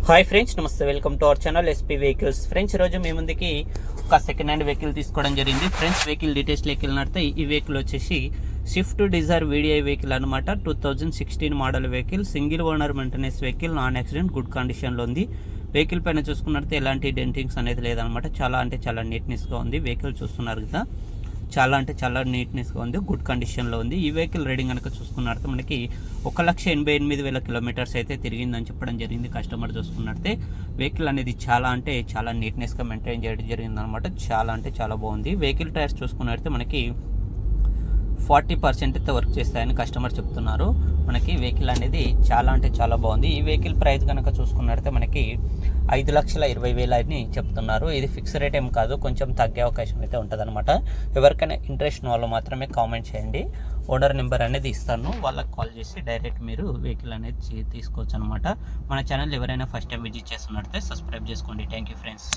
Hi friends, నమస్తే. Welcome to our channel SP vehicles. Friends, ఈరోజు మీ ముందుకి ఒక సెకండ్ హ్యాండ్ వెహికల్ తీసుకోవడం జరిగింది. ఫ్రెండ్స్, వెహికల్ డీటెయిల్స్లోకి వెళ్ళినట్టే ఈ వెహికల్ వచ్చేసి స్విఫ్ట్ డిజైర్ వీడిఐ వెహికల్ అనమాట. 2016 model vehicle, single owner maintenance vehicle, non accident, good కండిషన్లో ఉంది. వెహికల్ పైన చూసుకున్నట్టే ఎలాంటి డెంటింగ్స్ అనేది లేదనమాట. చాలా నీట్నెస్గా ఉంది. వెహికల్ చూస్తున్నారు కదా, చాలా నీట్నెస్గా ఉంది, గుడ్ కండిషన్లో ఉంది. ఈ వెహికల్ రైడింగ్ కనుక చూసుకున్నట్టు మనకి 1,88,000 కిలోమీటర్స్ అయితే తిరిగిందని చెప్పడం జరిగింది కస్టమర్. చూసుకున్నట్టే వెహికల్ అనేది చాలా నీట్నెస్గా మెయింటైన్ చేయడం జరిగింది అనమాట. చాలా బాగుంది. వెహికల్ టైర్స్ చూసుకున్నట్టే మనకి 40% అయితే వర్క్ చేస్తాయని కస్టమర్ చెప్తున్నారు. మనకి వెహికల్ అనేది చాలా బాగుంది. ఈ వెహికల్ ప్రైస్ కనుక చూసుకున్నట్టే మనకి 5,20,000 అని చెప్తున్నారు. ఇది ఫిక్స్ రేట్ ఏం కాదు, కొంచెం తగ్గే అవకాశం అయితే ఉంటుంది అనమాట. ఎవరికైనా ఇంట్రెస్ట్ వాళ్ళు మాత్రమే కామెంట్ చేయండి. ఓనర్ నెంబర్ అనేది ఇస్తాను, వాళ్ళకి కాల్ చేసి డైరెక్ట్ మీరు వెహికల్ అనేది తీసుకోవచ్చు అనమాట. మన ఛానల్ ఎవరైనా ఫస్ట్ టైం విజిట్ చేస్తున్నట్టే సబ్స్క్రైబ్ చేసుకోండి. Thank you friends.